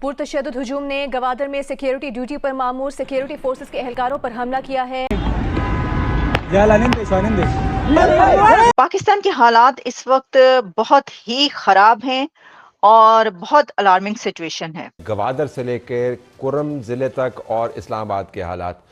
पुरतशद्दुद हुजूम ने गवादर में सिक्योरिटी ड्यूटी पर मामूर सिक्योरिटी फोर्सेस के एहलकारों पर हमला किया है। पाकिस्तान के हालात इस वक्त बहुत ही ख़राब हैं और बहुत अलार्मिंग सिचुएशन है। गवादर से लेकर कुर्रम ज़िले तक और इस्लामाबाद के हालात।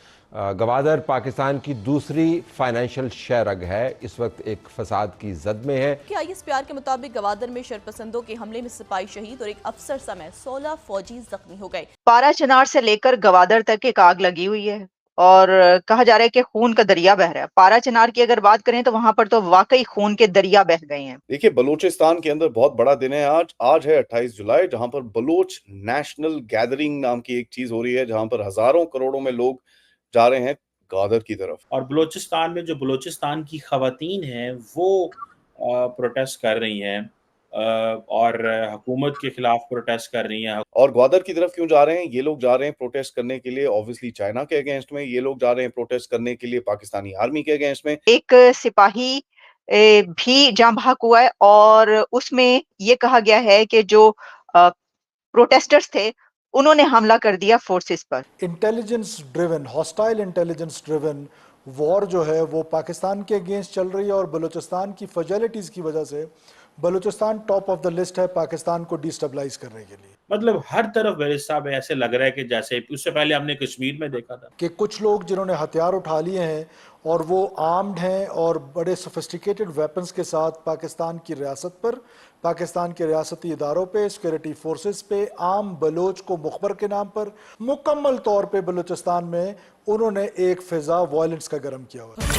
गवादर पाकिस्तान की दूसरी फाइनेंशियल शहरग है, इस वक्त एक फसाद की जद में है। ISPR के मुताबिक गवादर में शरपसंदों के हमले में सिपाही शहीद और एक अफसर समेत 16 फौजी जख्मी हो गए। पारा चनार से लेकर गवादर तक एक आग लगी हुई है और कहा जा रहा है कि खून का दरिया बह रहा है। पारा चनार की अगर बात करें तो वहां पर तो वाकई खून के दरिया बह गए हैं। देखिए, बलूचिस्तान के अंदर बहुत बड़ा दिन है आज है 28 जुलाई, जहां पर बलूच नेशनल गैदरिंग नाम की एक चीज हो रही है, जहां पर हजारों करोड़ों में लोग जा रहे हैं गवादर की तरफ। और बलूचिस्तान में जो बलूचिस्तान की खवातीन हैं वो प्रोटेस्ट कर रही हैं और हुकूमत के खिलाफ प्रोटेस्ट कर रही हैं। और ग्वादर की तरफ क्यों जा रहे हैं? ये लोग जा रहे हैं प्रोटेस्ट करने के लिए ऑब्वियसली चाइना के अगेंस्ट में, ये लोग जा रहे हैं प्रोटेस्ट करने के लिए पाकिस्तानी आर्मी के अगेंस्ट में। एक सिपाही भी जान बहक हुआ है और उसमें ये कहा गया है कि जो प्रोटेस्टर्स थे उन्होंने हमला कर दिया फोर्सेस पर। Intelligence driven, hostile intelligence driven war जो है वो पाकिस्तान के अगेंस्ट चल रही है और बलूचिस्तान की फैसिलिटीज की वजह से Balochistan top of the list है पाकिस्तान को डिस्टेबलाइज करने के लिए। मतलब हर तरफ वैसे साहब ऐसे लग रहा है कि जैसे उससे पहले हमने कश्मीर में देखा था कि कुछ लोग जिन्होंने हथियार उठा लिए हैं और वो आर्म्ड हैं और बड़े सोफिस्टिकेटेड वेपन्स के साथ पाकिस्तान की रियासत पर, पाकिस्तान के रियासती इदारों पे, सिक्योरिटी फोर्सेस पे, आम बलोच को मुखबर के नाम पर मुकम्मल तौर पे बलूचिस्तान में उन्होंने एक फिजा वायलेंस का गर्म किया हुआ है।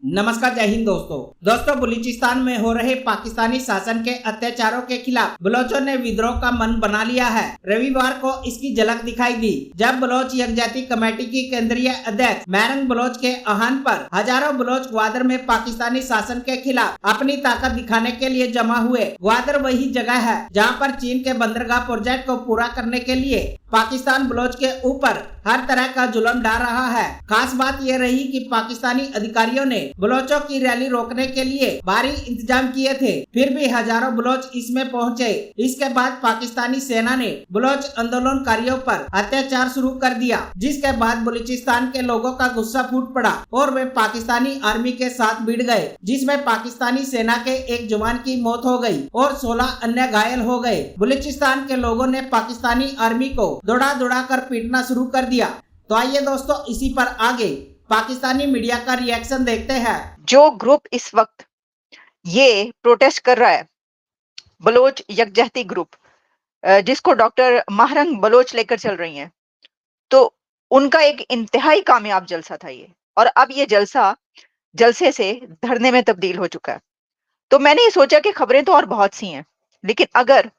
नमस्कार, जय हिंद दोस्तों बलूचिस्तान में हो रहे पाकिस्तानी शासन के अत्याचारों के खिलाफ बलोचों ने विद्रोह का मन बना लिया है। रविवार को इसकी झलक दिखाई दी जब बलोच यकजहती कमेटी की केंद्रीय अध्यक्ष मैरंग बलोच के आह्वान पर हजारों बलोच ग्वादर में पाकिस्तानी शासन के खिलाफ अपनी ताकत दिखाने के लिए जमा हुए। ग्वादर वही जगह है जहाँ पर चीन के बंदरगाह प्रोजेक्ट को पूरा करने के लिए पाकिस्तान बलोच के ऊपर हर तरह का जुल्म डाल रहा है। खास बात यह रही कि पाकिस्तानी अधिकारियों ने बलोचों की रैली रोकने के लिए भारी इंतजाम किए थे, फिर भी हजारों बलोच इसमें पहुंचे। इसके बाद पाकिस्तानी सेना ने बलोच आंदोलनकारियों पर अत्याचार शुरू कर दिया, जिसके बाद बलूचिस्तान के लोगों का गुस्सा फूट पड़ा और वे पाकिस्तानी आर्मी के साथ भिड़ गए, जिसमें पाकिस्तानी सेना के एक जवान की मौत हो गई और 16 अन्य घायल हो गए। बलूचिस्तान के लोगों ने पाकिस्तानी आर्मी को दौड़ा दौड़ा कर पीटना शुरू कर दिया। तो आइए दोस्तों, इसी पर आगे पाकिस्तानी मीडिया का रिएक्शन देखते हैं। जो ग्रुप इस वक्त ये प्रोटेस्ट कर रहा है, बलोच यकजहती ग्रुप, जिसको डॉक्टर महरंग बलोच लेकर चल रही हैं, तो उनका एक इंतहाई कामयाब जलसा था ये, और अब ये जलसे से धरने में तब्दील हो चुका है। तो मैंने ये सोचा कि खबरें तो और बहुत सी हैं, लेकिन अगर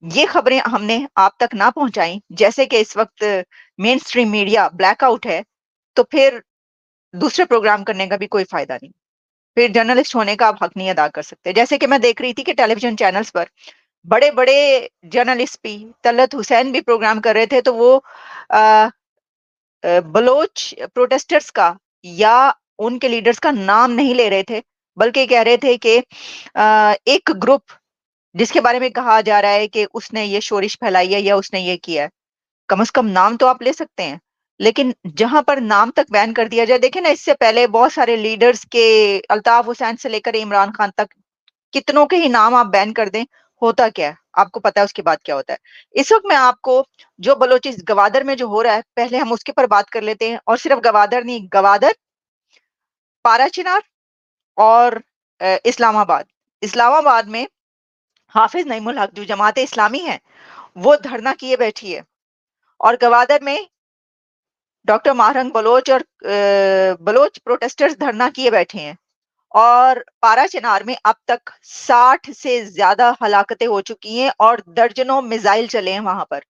ये खबरें हमने आप तक ना पहुंचाई, जैसे कि इस वक्त मेन स्ट्रीम मीडिया ब्लैकआउट है, तो फिर दूसरे प्रोग्राम करने का भी कोई फायदा नहीं, फिर जर्नलिस्ट होने का आप हक नहीं अदा कर सकते। जैसे कि मैं देख रही थी कि टेलीविजन चैनल्स पर बड़े बड़े जर्नलिस्ट भी, तलत हुसैन भी प्रोग्राम कर रहे थे, तो वो बलोच प्रोटेस्टर्स का या उनके लीडर्स का नाम नहीं ले रहे थे, बल्कि कह रहे थे कि एक ग्रुप जिसके बारे में कहा जा रहा है कि उसने ये शोरिश फैलाई है या उसने ये किया है, कम से कम नाम तो आप ले सकते हैं। लेकिन जहां पर नाम तक बैन कर दिया जाए, देखें ना, इससे पहले बहुत सारे लीडर्स के, अल्ताफ हुसैन से लेकर इमरान खान तक, कितनों के ही नाम आप बैन कर दें, होता क्या है आपको पता है उसके बाद क्या होता है। इस वक्त मैं आपको जो बलोचिस गवादर में जो हो रहा है, पहले हम उसके पर बात कर लेते हैं। और सिर्फ गवादर नहीं, गवादर, पारा चिनार और इस्लामाबाद में हाफिज नईमुल हक जो जमात इस्लामी है वो धरना किए बैठी है, और गवादर में डॉक्टर महरंग बलोच और बलोच प्रोटेस्टर्स धरना किए बैठे हैं। और पारा चिनार में अब तक 60 से ज्यादा हलाकतें हो चुकी हैं और दर्जनों मिसाइल चले हैं वहां पर।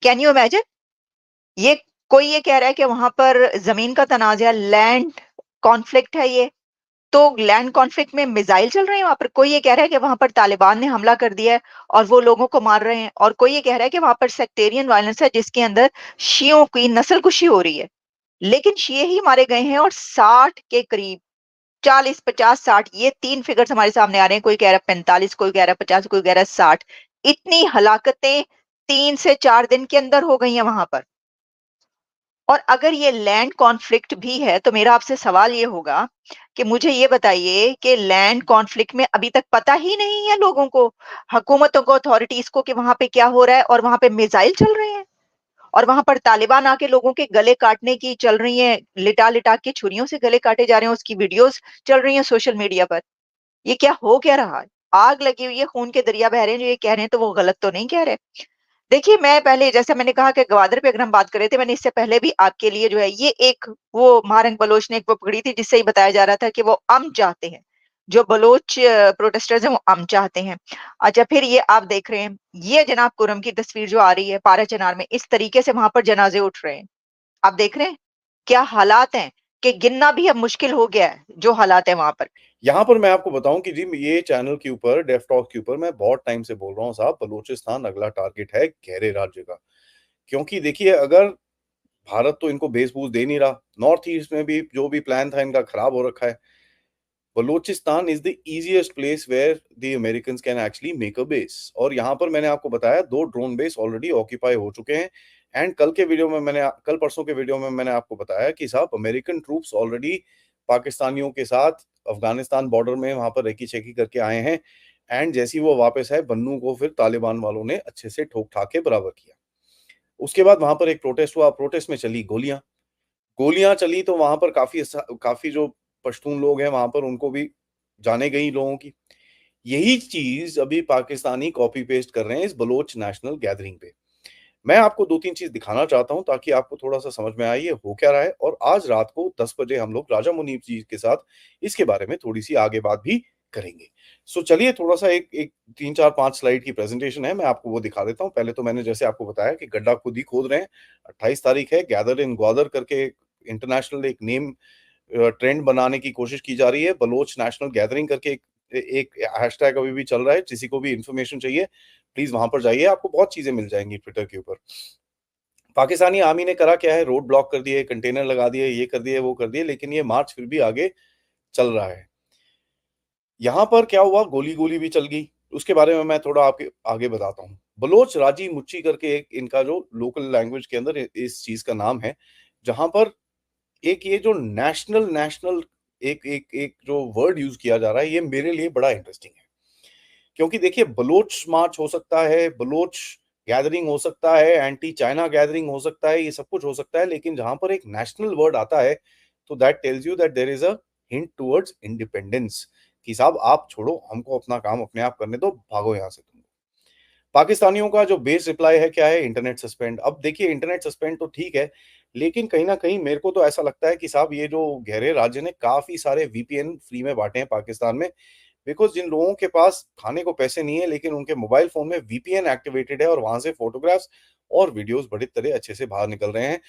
Can you imagine? कोई ये कह रहा है कि वहां पर जमीन का तनाज़ा, लैंड कॉन्फ्लिक्ट है ये, तो लैंड कॉन्फ्लिक्ट में मिसाइल चल रहे हैं वहां पर। कोई ये कह रहा है कि वहां पर तालिबान ने हमला कर दिया है और वो लोगों को मार रहे हैं, और कोई ये कह रहा है कि वहां पर सेक्टेरियन वायलेंस है जिसके अंदर शियों की नस्ल कुशी हो रही है। लेकिन शिये ही मारे गए हैं और 60 के करीब 40, 50, 60 ये 3 फिगर्स हमारे सामने आ रहे हैं। कोई कह रहा है 45, कोई कह रहा है 50, कोई कह रहा है 60। इतनी हलाकतें 3 से 4 दिन के अंदर हो गई हैं वहां पर। और अगर ये लैंड कॉन्फ्लिक्ट भी है तो मेरा आपसे सवाल ये होगा कि मुझे ये बताइए कि लैंड कॉन्फ्लिक्ट में अभी तक पता ही नहीं है लोगों को, हुकूमतों को, अथॉरिटीज को, कि वहां पे क्या हो रहा है, और वहां पे मिसाइल चल रहे हैं, और वहां पर तालिबान आके लोगों के गले काटने की चल रही हैं, लिटा लिटा के छुरियों से गले काटे जा रहे हैं, उसकी वीडियोस चल रही हैं सोशल मीडिया पर। ये क्या हो क्या रहा है? आग लगी हुई है, खून के दरिया बह रहे हैं। जो ये कह रहे हैं तो वो गलत तो नहीं कह रहे। देखिए, मैं पहले जैसे मैंने कहा कि गवादर पे अगर हम बात कर रहे थे, मैंने इससे पहले भी आपके लिए जो है ये एक वो महारंग बलोच ने एक वो पकड़ी थी जिससे ही बताया जा रहा था कि वो अमन चाहते हैं। जो बलोच प्रोटेस्टर्स हैं वो अमन चाहते हैं। अच्छा, फिर ये आप देख रहे हैं, ये जनाब कुरम की तस्वीर जो आ रही है पारा चनार में, इस तरीके से वहां पर जनाजे उठ रहे हैं। आप देख रहे हैं क्या हालात हैं, कि गिनना भी अब मुश्किल हो गया है जो हालात है वहां पर। यहाँ पर मैं आपको बताऊं कि जी ये चैनल के ऊपर, डेफ टॉक के ऊपर मैं बहुत टाइम से बोल रहा हूँ साहब, बलूचिस्तान अगला टारगेट है गहरे राज्य का। क्योंकि देखिए, अगर भारत तो इनको बेस-बूस दे नहीं रहा, नॉर्थ ईस्ट में भी जो भी प्लान था इनका खराब हो रखा है। Balochistan is the easiest place where the Americans can actually make a base. और यहाँ पर मैंने आपको बताया 2 ड्रोन बेस ऑलरेडी ऑक्यूपाई हो चुके हैं। एंड कल परसों के वीडियो में मैंने आपको बताया कि साहब अमेरिकन ट्रूप्स ऑलरेडी पाकिस्तानियों के साथ अफगानिस्तान बॉर्डर में वहां पर रेकी-चेकी करके आए हैं। एंड जैसे ही वो वापस आए, बन्नू को फिर तालिबान वालों ने अच्छे से ठोक-ठाक के बराबर किया। उसके बाद वहां पर एक प्रोटेस्ट हुआ, प्रोटेस्ट में चली गोलियां। गोलियां चली तो वहां पर काफी जो पश्तून लोग हैं वहां पर उनको भी जाने गई लोगों की। यही चीज अभी पाकिस्तानी कॉपी पेस्ट कर रहे हैं इस बलोच नेशनल गैदरिंग पे। मैं आपको 2-3 चीज दिखाना चाहता हूं ताकि आपको थोड़ा-सा समझ में आए ये हो क्या रहा है। और आज रात को 10 बजे हम लोग राजा मुनीब जी के साथ इसके बारे में थोड़ी-सी आगे बात भी करेंगे। सो चलिए, थोड़ा-सा एक एक 3, 4, 5 स्लाइड की प्रेजेंटेशन है, मैं आपको वो दिखा देता हूं। पहले तो मैंने जैसे आपको बताया कि गड्ढा खुद ही खोद रहे हैं। 28 तारीख है, गैदर इन ग्वादर करके इंटरनेशनल एक नेम ट्रेंड बनाने की कोशिश की जा रही है। बलोच नेशनल गैदरिंग करके एक हैशटैग अभी भी चल रहा है। किसी को भी इंफॉर्मेशन चाहिए, प्लीज वहां पर जाइए, आपको बहुत चीजें मिल जाएंगी ट्विटर के ऊपर। पाकिस्तानी आर्मी ने करा क्या है, रोड ब्लॉक कर दिए, कंटेनर लगा दिए, ये कर दिए, वो कर दिए, लेकिन ये मार्च फिर भी आगे चल रहा है। यहाँ पर क्या हुआ, गोली गोली भी चल गई, उसके बारे में मैं थोड़ा आपके आगे बताता हूँ। बलोच राजी मुच्ची करके एक इनका जो लोकल लैंग्वेज के अंदर इस चीज का नाम है, जहां पर एक ये जो नेशनल नेशनल एक एक एक जो वर्ड यूज किया जा रहा है, ये मेरे लिए बड़ा इंटरेस्टिंग है। क्योंकि देखिए, बलोच मार्च हो सकता है, बलोच गैदरिंग हो सकता है, एंटी चाइना गैदरिंग हो सकता है, ये सब कुछ हो सकता है, लेकिन जहां पर एक नेशनल वर्ड आता है तो that tells you that there is a hint towards independence, कि साहब आप छोड़ो, हमको अपना काम अपने आप करने दो, भागो यहां से तुम। पाकिस्तानियों का जो बेस रिप्लाई है क्या है, इंटरनेट सस्पेंड। अब देखिए, इंटरनेट सस्पेंड तो ठीक है, लेकिन कहीं ना कहीं मेरे को तो ऐसा लगता है कि साहब ये जो गहरे राज्य ने काफी सारे वीपीएन फ्री में बांटे हैं पाकिस्तान में। बिकॉज जिन लोगों के पास खाने को पैसे नहीं है लेकिन उनके मोबाइल फोन में वीपीएन एक्टिवेटेड है और वहां से फोटोग्राफ्स और वीडियोस बड़े तरह अच्छे से बाहर निकल रहे हैं।